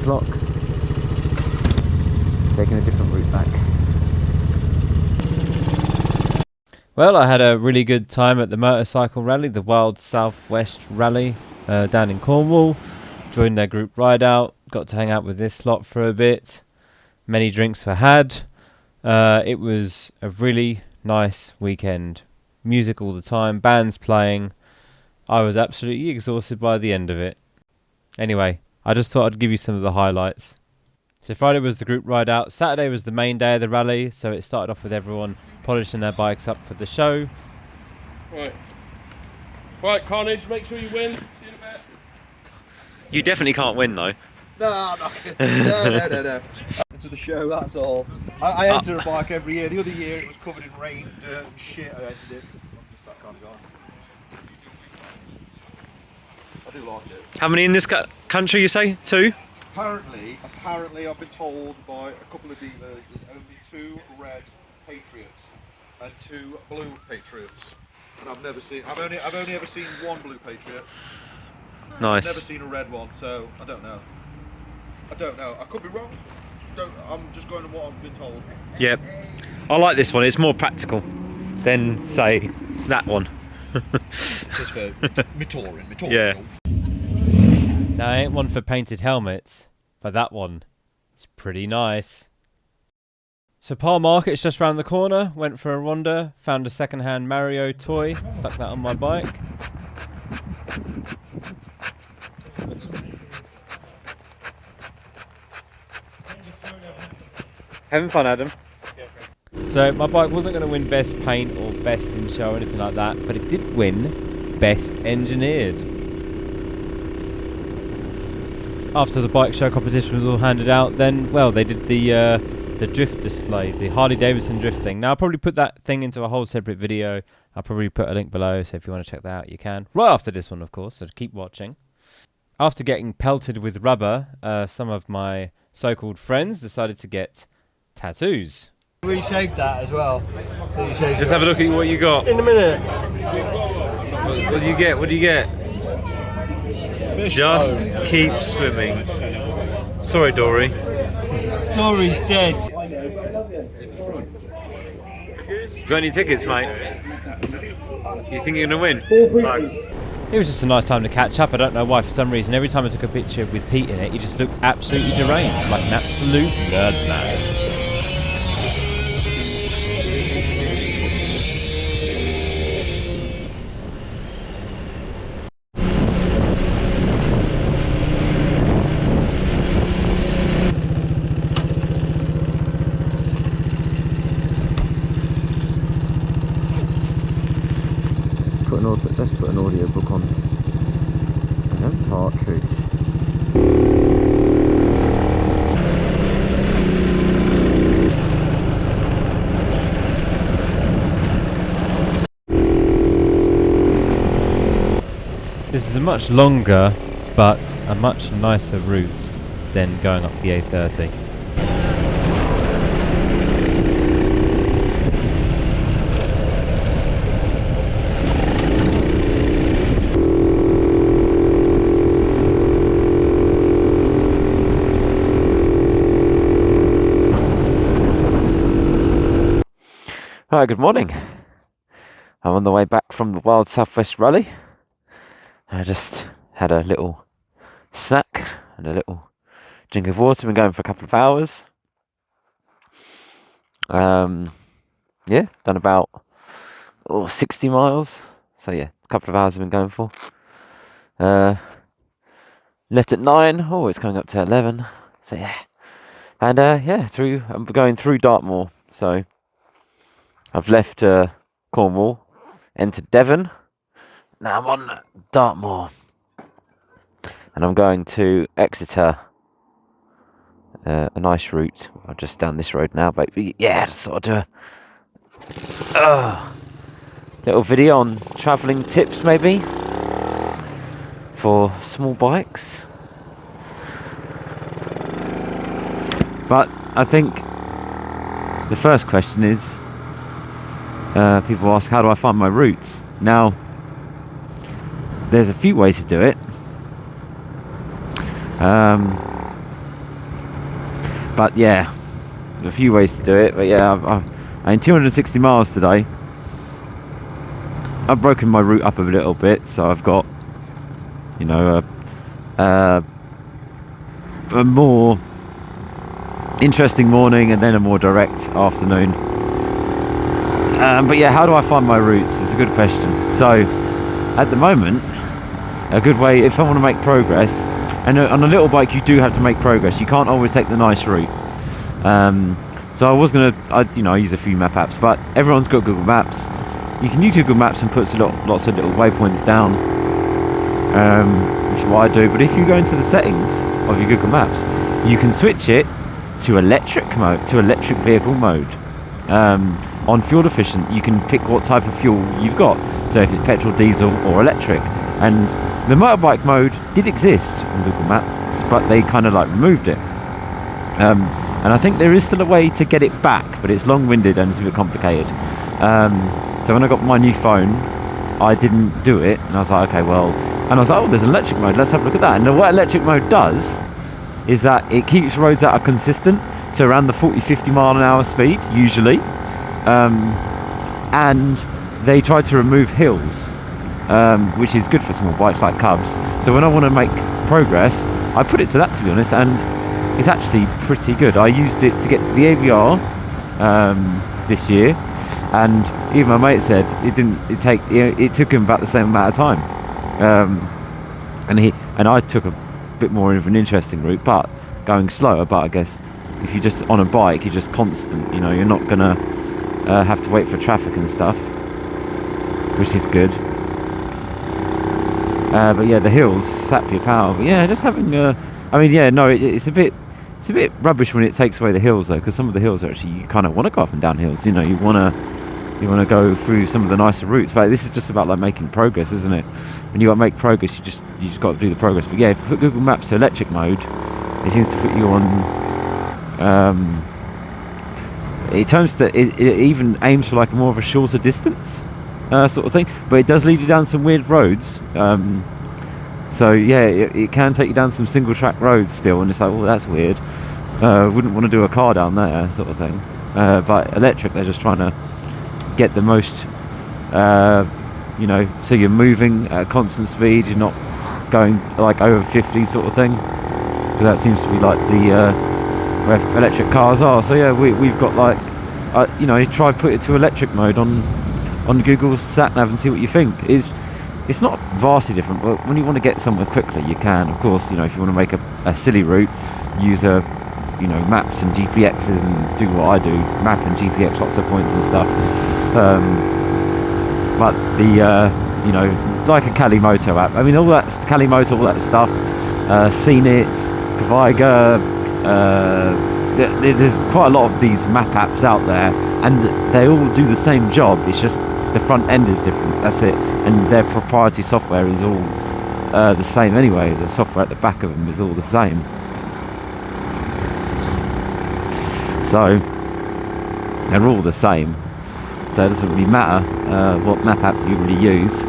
o'clock. Taking a different route back. Well, I had a really good time at the motorcycle rally, the Wild Southwest Rally down in Cornwall. Joined their group ride out, got to hang out with this lot for a bit. Many drinks were had. It was a really nice weekend. Music all the time, bands playing. I was absolutely exhausted by the end of it. Anyway, I just thought I'd give you some of the highlights. So Friday was the group ride out. Saturday was the main day of the rally, so it started off with everyone polishing their bikes up for the show. Right, Carnage, make sure you win. See you in a bit. You definitely can't win though. No, I'm not kidding. No. Into the show, that's all. I enter a bike every year. The other year it was covered in rain, dirt and shit. I entered it. I'm just that kind of guy. I do like it. How many in this country, you say? 2? Apparently I've been told by a couple of dealers there's only 2 red Patriots and 2 blue Patriots. And I've only ever seen 1 blue Patriot. Nice. I've never seen a red one, so I don't know. I could be wrong. I'm just going on what I've been told. Yep. I like this one. It's more practical than, say, that one. Just for me touring. Yeah. Now, I ain't one for painted helmets, but that one is pretty nice. So Parr Market's just round the corner. Went for a wander, found a second-hand Mario toy, stuck that on my bike. Having fun, Adam. So my bike wasn't going to win best paint or best in show or anything like that, but it did win best engineered. After the bike show competition was all handed out, then, well, they did the drift display, the Harley Davidson drift thing. Now, I'll probably put that thing into a whole separate video. I'll probably put a link below, so if you want to check that out, you can. Right after this one, of course, so keep watching. After getting pelted with rubber, some of my so-called friends decided to get tattoos. We shaved that as well. Just have a look at what you got. In a minute. What do you get? What do you get? Fish Just boat. keep swimming. Sorry, Dory. Dory's dead. Got any tickets, mate? You think you're gonna win? No. It was just a nice time to catch up. I don't know why. For some reason, every time I took a picture with Pete in it, he just looked absolutely deranged, like an absolute nerd man. Let's put an audiobook on. Partridge. This is a much longer but a much nicer route than going up the A30. Hi, good morning. I'm on the way back from the Wild Southwest Rally. I just had a little snack and a little drink of water. Been going for a couple of hours. Yeah, done about 60 miles. So yeah, a couple of hours I've been going for. Left at 9. Oh, it's coming up to 11. So yeah, and yeah, I'm going through Dartmoor. So I've left Cornwall, entered Devon. Now I'm on Dartmoor, and I'm going to Exeter. A nice route. I'm just down this road now, but yeah, just sort of do a little video on travelling tips, maybe for small bikes. But I think the first question is, people ask, how do I find my routes? Now, there's a few ways to do it. But yeah, a few ways to do it. But yeah, I'm in 260 miles today. I've broken my route up a little bit, so I've got, you know, a more interesting morning and then a more direct afternoon. But yeah, how do I find my routes? It's a good question. So at the moment, a good way, if I want to make progress, and on a little bike you do have to make progress, you can't always take the nice route. So I was gonna, I use a few map apps, but everyone's got Google Maps. You can use Google Maps and put lots of little waypoints down, which is what I do. But if you go into the settings of your Google Maps, you can switch it to electric vehicle mode. On fuel efficient, you can pick what type of fuel you've got. So if it's petrol, diesel, or electric. And the motorbike mode did exist on Google Maps, but they kind of like removed it. And I think there is still a way to get it back, but it's long-winded and it's a bit complicated. So when I got my new phone, I didn't do it, and I was like, okay, well, and I was like, oh, there's electric mode, let's have a look at that. And what electric mode does is that it keeps roads that are consistent, so around the 40-50 mile an hour speed usually, and they try to remove hills, which is good for small bikes like Cubs. So when I want to make progress, I put it to that, to be honest, and it's actually pretty good. I used it to get to the AVR this year, and even my mate said it took him about the same amount of time, and I took a bit more of an interesting route, but going slower. But I guess if you're just on a bike, you're just constant, you're not gonna have to wait for traffic and stuff, which is good. But yeah, the hills sap your power. But yeah, just having it's a bit rubbish when it takes away the hills, though, because some of the hills are actually, you kind of want to go up and down hills. You want to go through some of the nicer routes. But this is just about like making progress, isn't it? When you got to make progress, you just got to do the progress. But yeah, if you put Google Maps to electric mode, it seems to put you on. It even aims for like more of a shorter distance sort of thing. But it does lead you down some weird roads. So yeah, it can take you down some single track roads still, and it's like, well, that's weird. Wouldn't want to do a car down there, sort of thing. But electric, they're just trying to get the most, so you're moving at a constant speed, you're not going like over 50 sort of thing, because that seems to be like the where electric cars are. So yeah, we've got like, try put it to electric mode on Google Sat Nav and see what you think. It's not vastly different, but when you want to get somewhere quickly, you can. Of course, if you want to make a silly route, use maps and GPXs and do what I do, map and GPX lots of points and stuff. But like a Kalimoto app. I mean, all that Kalimoto, all that stuff, Senic, Kaviga. There's quite a lot of these map apps out there, and they all do the same job. It's just the front end is different. That's it. And their proprietary software is all the same anyway. The software at the back of them is all the same. So they're all the same. So it doesn't really matter what map app you really use.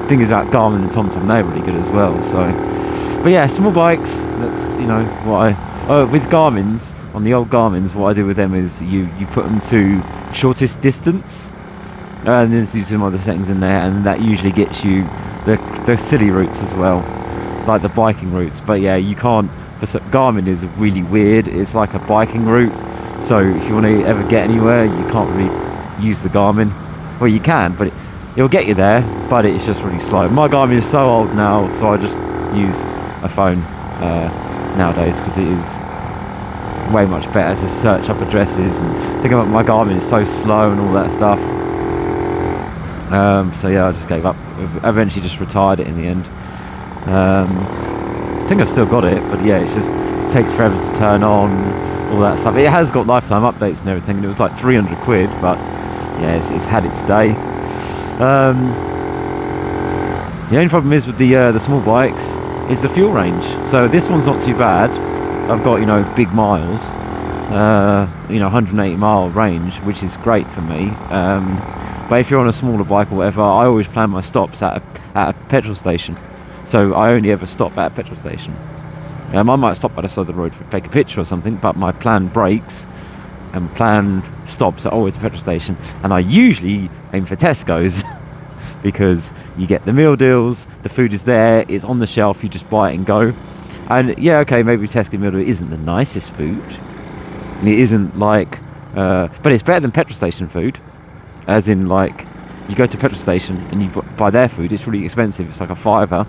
Thing is about Garmin and TomTom, they're really good as well. So, but yeah, small bikes. That's what with Garmin's, on the old Garmin's, what I do with them is you put them to shortest distance. And there's some other settings in there, and that usually gets you the silly routes as well, like the biking routes. But yeah, you can't. Garmin is really weird. It's like a biking route, so if you want to ever get anywhere, you can't really use the Garmin. Well, you can, but it'll get you there, but it's just really slow. My Garmin is so old now, so I just use a phone nowadays, because it is way much better to search up addresses. And think about my Garmin is so slow and all that stuff. So yeah, I just gave up. I eventually just retired it in the end. I think I've still got it, but yeah, it takes forever to turn on, all that stuff. It has got lifetime updates and everything, and it was like 300 quid, but yeah, it's had its day. The only problem is with the small bikes is the fuel range. So this one's not too bad. I've got big miles, 180 mile range, which is great for me. But if you're on a smaller bike or whatever, I always plan my stops at a petrol station. So I only ever stop at a petrol station. I might stop by the side of the road to take a picture or something, but my planned breaks and planned stops are always a petrol station, and I usually aim for Tesco's because you get the meal deals, the food is there, it's on the shelf, you just buy it and go. And yeah, okay, maybe Tesco meal deal isn't the nicest food, and it isn't like, but it's better than petrol station food, as in like, you go to a petrol station and you buy their food, it's really expensive, it's like a £5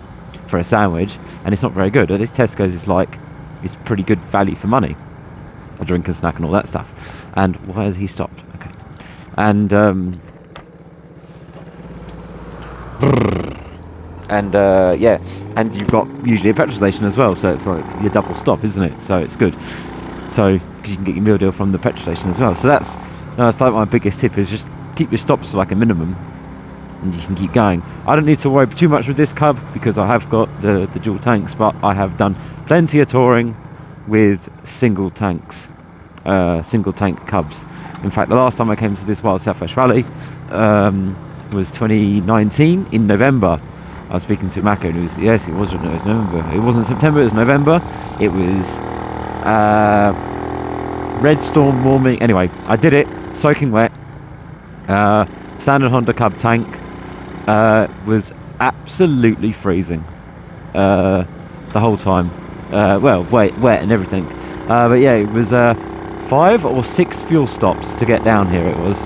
for a sandwich, and it's not very good. At least Tesco's is like, it's pretty good value for money, a drink and snack and all that stuff. And why has he stopped? Okay. And yeah, and you've got usually a petrol station as well, so it's like your double stop, isn't it? So it's good, so because you can get your meal deal from the petrol station as well. So that's like my biggest tip, is just keep your stops to like a minimum and you can keep going. I don't need to worry too much with this cub because I have got the dual tanks, but I have done plenty of touring with single tanks, single tank cubs. In fact, the last time I came to this Wild South West Rally was 2019 in November. I was speaking to Mako and it was November. It wasn't September, it was November. It was red storm warming. Anyway, I did it soaking wet. Standard Honda Cub tank, was absolutely freezing the whole time. Well, wet and everything. But yeah, it was 5 or 6 fuel stops to get down here. It was,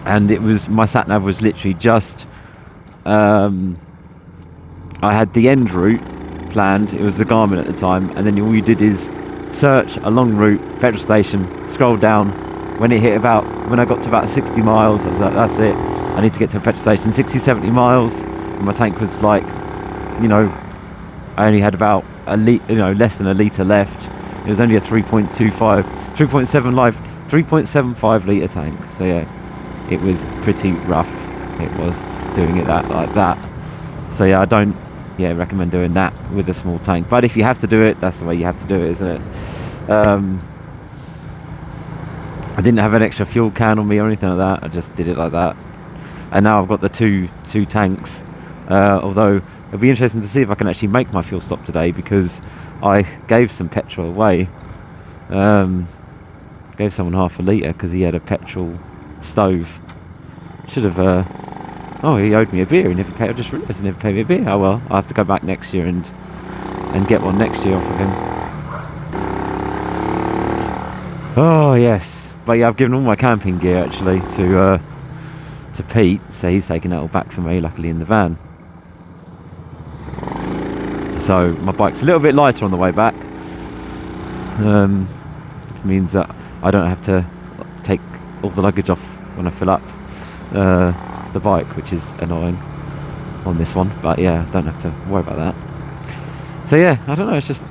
and it was, my sat nav was literally just. I had the end route planned. It was the Garmin at the time, and then all you did is search a long route, petrol station, scroll down. When I got to about 60 miles, I was like, that's it, I need to get to a petrol station. 60-70 miles, and my tank was like, you know, I only had about less than a litre left. It was only a 3.75 litre tank, so yeah, it was pretty rough. It was doing it like that. So yeah, I don't recommend doing that with a small tank, but if you have to do it, that's the way you have to do it, isn't it? I didn't have an extra fuel can on me or anything like that. I just did it like that, and now I've got the two tanks. Although it'll be interesting to see if I can actually make my fuel stop today, because I gave some petrol away. Gave someone half a litre because he had a petrol stove. Should have. Oh, he owed me a beer. He never paid. I just realised he never paid me a beer. Oh well, I'll have to go back next year and get one next year off of him. Oh yes. But yeah, I've given all my camping gear actually to Pete, so he's taking it all back for me, luckily in the van. So my bike's a little bit lighter on the way back, which means that I don't have to take all the luggage off when I fill up the bike, which is annoying on this one, but yeah, I don't have to worry about that. So yeah, I don't know, it's just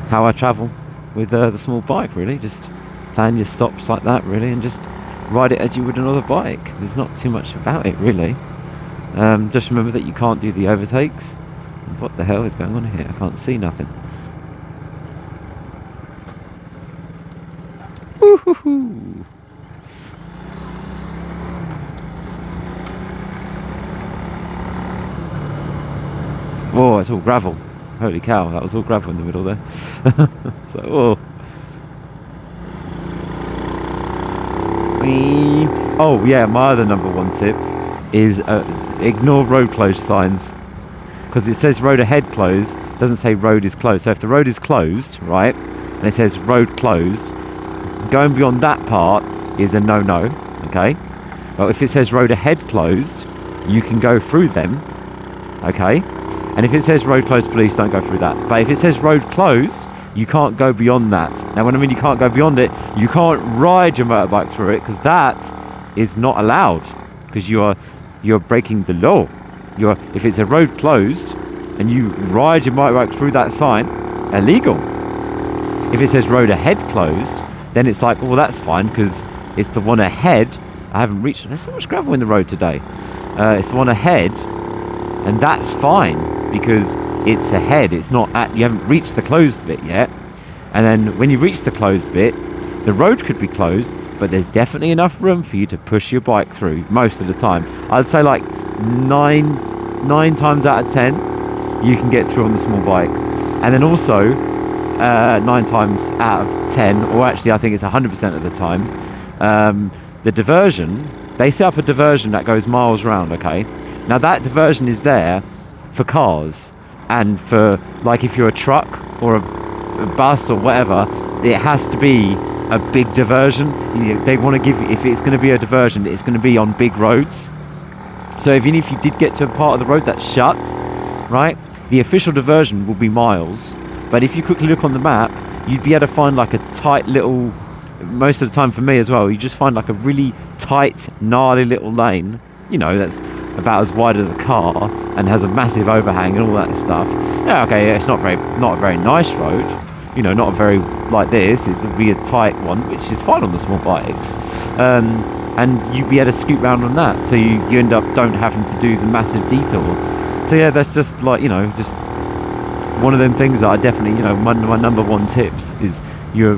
how I travel with the small bike, really. Just plan your stops like that, really, and just ride it as you would another bike. There's not too much about it, really. Just remember that you can't do the overtakes. What the hell is going on here? I can't see nothing. Woo-hoo-hoo. Oh, it's all gravel. Holy cow, that was all gravel in the middle there. So, oh. Oh yeah, my other number one tip is ignore road closed signs, because it says road ahead closed, doesn't say road is closed. So if the road is closed, right, and it says road closed, going beyond that part is a no-no, okay? Well, if it says road ahead closed, you can go through them, okay? And if it says road closed, please don't go through that. But if it says road closed, you can't go beyond that. Now, when I mean you can't go beyond it, you can't ride your motorbike through it, because that is not allowed, because you're breaking the law. If it's a road closed and you ride your motorbike through that sign, illegal. If it says road ahead closed, then it's like, well, that's fine, because it's the one ahead. I haven't reached. There's so much gravel in the road today. It's the one ahead, and that's fine because it's ahead. It's not at. You haven't reached the closed bit yet. And then when you reach the closed bit, the road could be closed, but there's definitely enough room for you to push your bike through most of the time. I'd say like nine times out of 10, you can get through on the small bike. And then also 9 times out of 10, or actually I think it's 100% of the time, the diversion, they set up a diversion that goes miles round. Okay, now that diversion is there for cars and for, like, if you're a truck or a bus or whatever, it has to be a big diversion. They want to give you, if it's going to be a diversion, it's going to be on big roads. So even if you did get to a part of the road that's shut, right, the official diversion will be miles. But if you quickly look on the map, you'd be able to find like a tight little, most of the time for me as well, you just find like a really tight, gnarly little lane, you know, that's about as wide as a car and has a massive overhang and all that stuff. Yeah, okay, it's not a very nice road, you know, not a very like this. It'll be a tight one, which is fine on the small bikes, and you'd be able to scoot round on that, so you end up don't having to do the massive detour. So yeah, that's just like, you know, just one of them things that I definitely, you know, my number one tips is you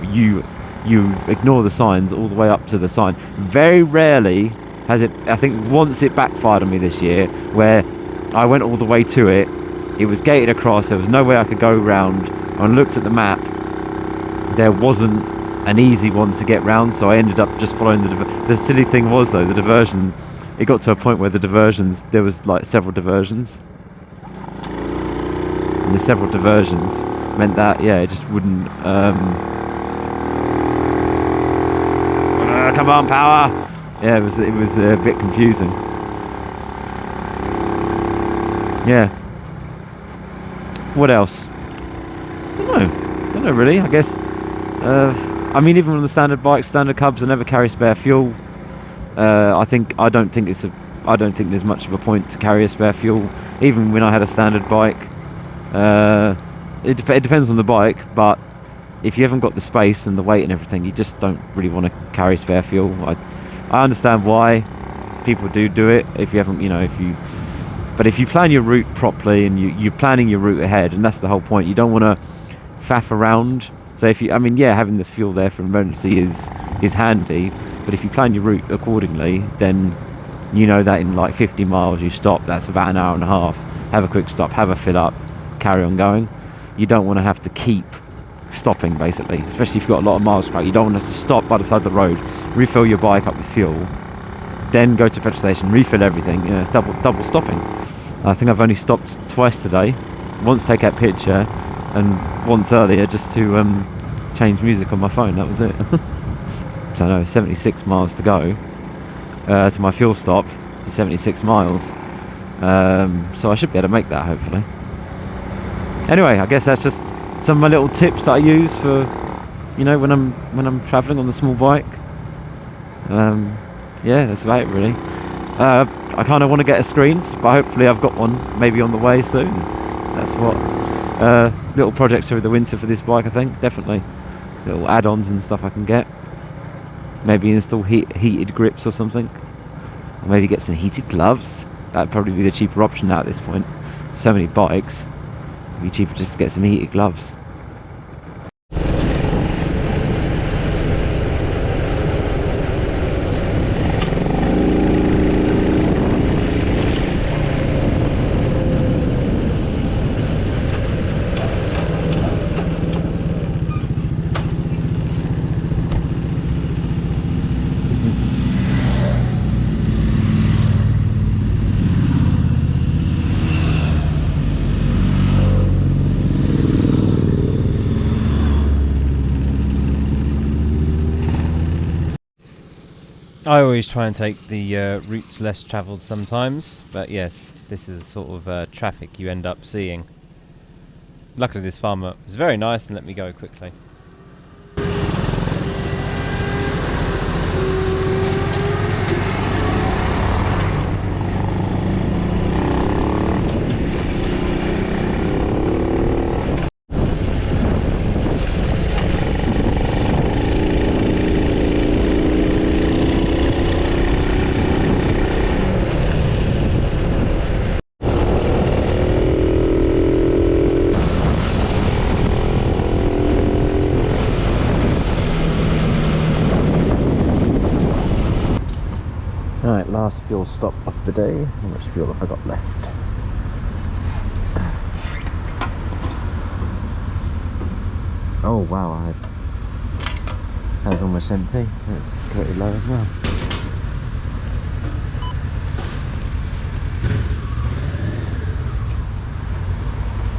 ignore the signs all the way up to the sign. Very rarely has it, I think once it backfired on me this year, where I went all the way to it, it was gated across, there was no way I could go round. I looked at the map, there wasn't an easy one to get round, so I ended up just following the silly thing was though, the diversion, it got to a point where the diversions, there was like several diversions, and the several diversions meant that, yeah, it just wouldn't come on, power. Yeah, it was a bit confusing. Yeah. What else? Don't know really. I guess. I mean, even on the standard bikes, standard cubs, I never carry spare fuel. I don't think there's much of a point to carry a spare fuel, even when I had a standard bike. It depends on the bike, but if you haven't got the space and the weight and everything, you just don't really want to carry spare fuel. I understand why people do it if you haven't, you know, but if you plan your route properly and you're planning your route ahead, and that's the whole point, you don't want to faff around. So I mean, yeah, having the fuel there for emergency is handy, but if you plan your route accordingly, then you know that in like 50 miles you stop, that's about an hour and a half, have a quick stop, have a fill up, carry on going. You don't want to have to keep stopping, basically, especially if you've got a lot of miles back. You don't want to have to stop by the side of the road, refill your bike up with fuel, then go to a petrol station, refill everything. You know, it's double stopping. I think I've only stopped twice today, once to take that picture and once earlier just to change music on my phone. That was it. So I know 76 miles to go to my fuel stop, 76 miles, so I should be able to make that hopefully. Anyway, I guess that's just some of my little tips that I use for, you know, when I'm travelling on the small bike. Yeah, that's about it really. I kind of want to get a screen, but hopefully I've got one maybe on the way soon. That's what little projects through the winter for this bike, I think, definitely. Little add-ons and stuff I can get. Maybe install heated grips or something. Or maybe get some heated gloves. That'd probably be the cheaper option now at this point. So many bikes. It'd be cheaper just to get some heated gloves. I always try and take the routes less travelled sometimes, but yes, this is the sort of traffic you end up seeing. Luckily this farmer was very nice and let me go quickly. Right, last fuel stop of the day. How much fuel have I got left? Oh wow, that was almost empty. That's pretty low as well.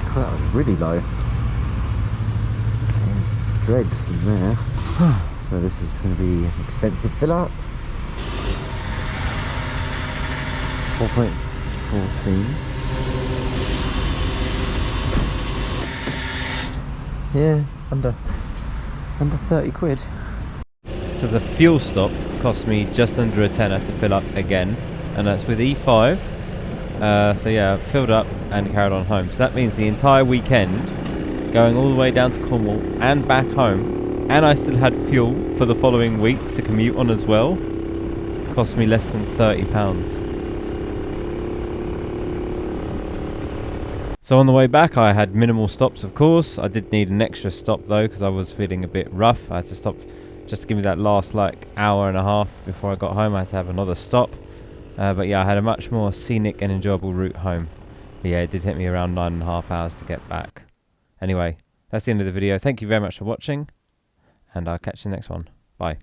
Oh, that was really low. There's dregs in there. So this is going to be an expensive fill up. 4.14. Yeah, under 30 quid. So the fuel stop cost me just under a tenner to fill up again, and that's with E5. So yeah, filled up and carried on home. So that means the entire weekend, going all the way down to Cornwall and back home, and I still had fuel for the following week to commute on as well, cost me less than £30. So on the way back I had minimal stops, of course. I did need an extra stop though, because I was feeling a bit rough. I had to stop just to give me that last like hour and a half before I got home. I had to have another stop. But yeah, I had a much more scenic and enjoyable route home. But yeah, it did take me around 9.5 hours to get back. Anyway, that's the end of the video. Thank you very much for watching, and I'll catch you in the next one. Bye.